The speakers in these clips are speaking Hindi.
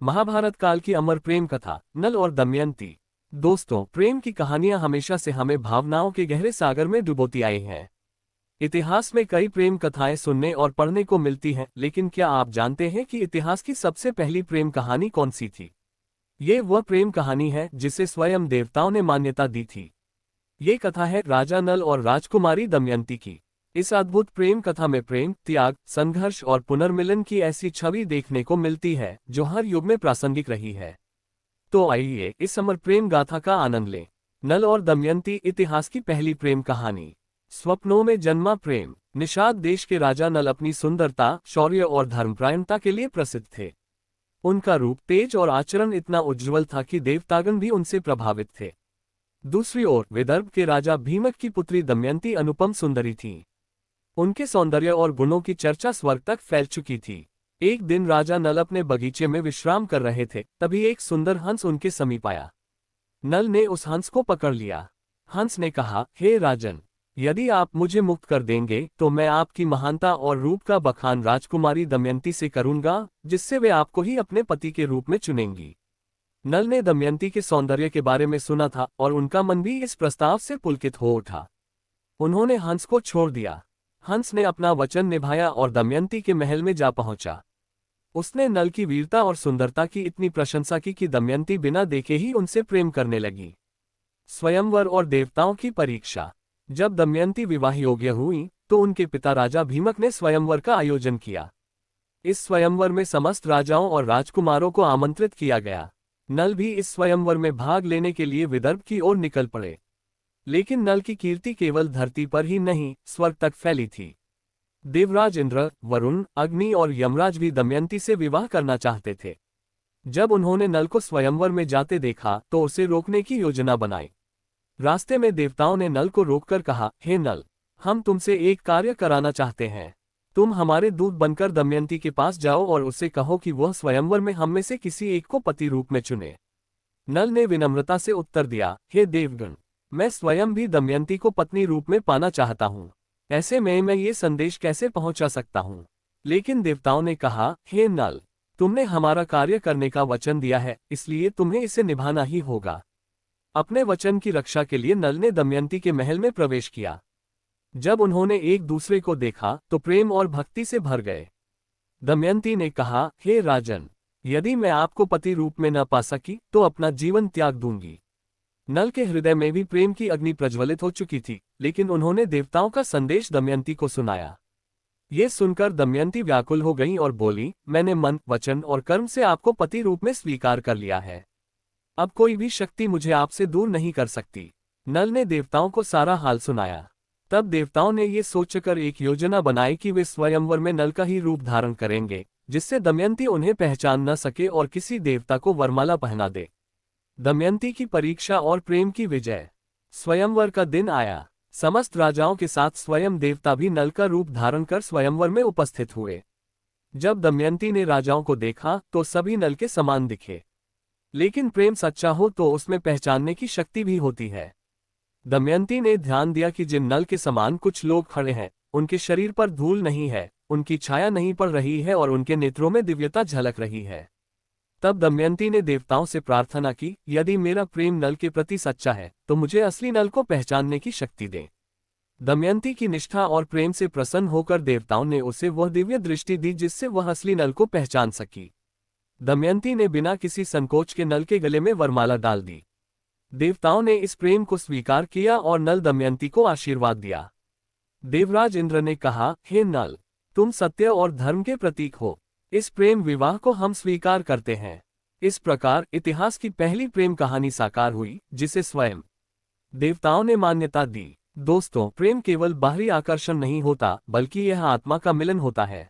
महाभारत काल की अमर प्रेम कथा नल और दमयंती। दोस्तों, प्रेम की कहानियां हमेशा से हमें भावनाओं के गहरे सागर में डुबोती आई हैं। इतिहास में कई प्रेम कथाएं सुनने और पढ़ने को मिलती हैं, लेकिन क्या आप जानते हैं कि इतिहास की सबसे पहली प्रेम कहानी कौन सी थी? ये वह प्रेम कहानी है जिसे स्वयं देवताओं ने मान्यता दी थी। ये कथा है राजा नल और राजकुमारी दमयंती की। इस अद्भुत प्रेम कथा में प्रेम, त्याग, संघर्ष और पुनर्मिलन की ऐसी छवि देखने को मिलती है जो हर युग में प्रासंगिक रही है। तो आइए इस अमर प्रेम गाथा का आनंद लें। नल और दमयंती, इतिहास की पहली प्रेम कहानी। स्वप्नों में जन्मा प्रेम। निषाद देश के राजा नल अपनी सुंदरता, शौर्य और धर्मपरायणता के लिए प्रसिद्ध थे। उनका रूप, तेज और आचरण इतना उज्ज्वल था कि देवतागण भी उनसे प्रभावित थे। दूसरी ओर विदर्भ के राजा भीमक की पुत्री दमयंती अनुपम सुंदरी थी। उनके सौंदर्य और गुणों की चर्चा स्वर्ग तक फैल चुकी थी। एक दिन राजा नल अपने बगीचे में विश्राम कर रहे थे, तभी एक सुंदर हंस उनके समीप आया। नल ने उस हंस को पकड़ लिया। हंस ने कहा, हे राजन, यदि आप मुझे मुक्त कर देंगे तो मैं आपकी महानता और रूप का बखान राजकुमारी दमयंती से करूंगा, जिससे वे आपको ही अपने पति के रूप में चुनेंगी। नल ने दमयंती के सौंदर्य के बारे में सुना था और उनका मन भी इस प्रस्ताव से पुलकित हो उठा। उन्होंने हंस को छोड़ दिया। हंस ने अपना वचन निभाया और दमयंती के महल में जा पहुंचा। उसने नल की वीरता और सुंदरता की इतनी प्रशंसा की कि दमयंती बिना देखे ही उनसे प्रेम करने लगी। स्वयंवर और देवताओं की परीक्षा। जब दमयंती विवाह योग्य हुई तो उनके पिता राजा भीमक ने स्वयंवर का आयोजन किया। इस स्वयंवर में समस्त राजाओं और राजकुमारों को आमंत्रित किया गया। नल भी इस स्वयंवर में भाग लेने के लिए विदर्भ की ओर निकल पड़े। लेकिन नल की कीर्ति केवल धरती पर ही नहीं, स्वर्ग तक फैली थी। देवराज इंद्र, वरुण, अग्नि और यमराज भी दमयंती से विवाह करना चाहते थे। जब उन्होंने नल को स्वयंवर में जाते देखा तो उसे रोकने की योजना बनाई। रास्ते में देवताओं ने नल को रोककर कहा, हे नल, हम तुमसे एक कार्य कराना चाहते हैं। तुम हमारे दूत बनकर दमयंती के पास जाओ और उससे कहो कि वह स्वयंवर में हम में से किसी एक को पति रूप में चुने। नल ने विनम्रता से उत्तर दिया, हे देवगण, मैं स्वयं भी दमयंती को पत्नी रूप में पाना चाहता हूँ। ऐसे में मैं ये संदेश कैसे पहुंचा सकता हूँ? लेकिन देवताओं ने कहा, हे नल, तुमने हमारा कार्य करने का वचन दिया है, इसलिए तुम्हें इसे निभाना ही होगा। अपने वचन की रक्षा के लिए नल ने दमयंती के महल में प्रवेश किया। जब उन्होंने एक दूसरे को देखा तो प्रेम और भक्ति से भर गए। दमयंती ने कहा, हे राजन, यदि मैं आपको पति रूप में न पा सकी तो अपना जीवन त्याग दूंगी। नल के हृदय में भी प्रेम की अग्नि प्रज्वलित हो चुकी थी, लेकिन उन्होंने देवताओं का संदेश दमयंती को सुनाया। ये सुनकर दमयंती व्याकुल हो गईं और बोली, मैंने मन, वचन और कर्म से आपको पति रूप में स्वीकार कर लिया है। अब कोई भी शक्ति मुझे आपसे दूर नहीं कर सकती। नल ने देवताओं को सारा हाल सुनाया। तब देवताओं ने ये सोचकर एक योजना बनाई कि वे स्वयंवर में नल का ही रूप धारण करेंगे, जिससे दमयंती उन्हें पहचान न सके और किसी देवता को वरमाला पहना दे। दमयंती की परीक्षा और प्रेम की विजय। स्वयंवर का दिन आया। समस्त राजाओं के साथ स्वयं देवता भी नल का रूप धारण कर स्वयंवर में उपस्थित हुए। जब दमयंती ने राजाओं को देखा तो सभी नल के समान दिखे। लेकिन प्रेम सच्चा हो तो उसमें पहचानने की शक्ति भी होती है। दमयंती ने ध्यान दिया कि जिन नल के समान कुछ लोग खड़े हैं, उनके शरीर पर धूल नहीं है, उनकी छाया नहीं पड़ रही है और उनके नेत्रों में दिव्यता झलक रही है। तब दमयंती ने देवताओं से प्रार्थना की, यदि मेरा प्रेम नल के प्रति सच्चा है तो मुझे असली नल को पहचानने की शक्ति दें। दमयंती की निष्ठा और प्रेम से प्रसन्न होकर देवताओं ने उसे वह दिव्य दृष्टि दी जिससे वह असली नल को पहचान सकी। दमयंती ने बिना किसी संकोच के नल के गले में वरमाला डाल दी। देवताओं ने इस प्रेम को स्वीकार किया और नल दमयंती को आशीर्वाद दिया। देवराज इंद्र ने कहा, हे नल, तुम सत्य और धर्म के प्रतीक हो। इस प्रेम विवाह को हम स्वीकार करते हैं। इस प्रकार इतिहास की पहली प्रेम कहानी साकार हुई, जिसे स्वयं देवताओं ने मान्यता दी। दोस्तों, प्रेम केवल बाहरी आकर्षण नहीं होता, बल्कि यह आत्मा का मिलन होता है।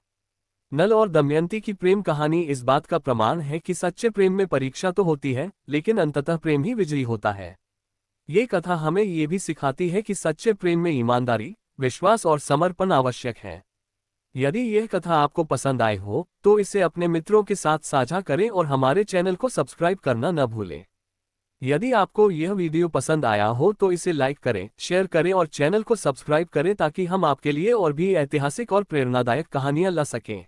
नल और दमयंती की प्रेम कहानी इस बात का प्रमाण है कि सच्चे प्रेम में परीक्षा तो होती है, लेकिन अंततः प्रेम ही विजयी होता है। ये कथा हमें ये भी सिखाती है कि सच्चे प्रेम में ईमानदारी, विश्वास और समर्पण आवश्यक है। यदि यह कथा आपको पसंद आई हो तो इसे अपने मित्रों के साथ साझा करें और हमारे चैनल को सब्सक्राइब करना न भूलें। यदि आपको यह वीडियो पसंद आया हो तो इसे लाइक करें, शेयर करें और चैनल को सब्सक्राइब करें ताकि हम आपके लिए और भी ऐतिहासिक और प्रेरणादायक कहानियां ला सकें।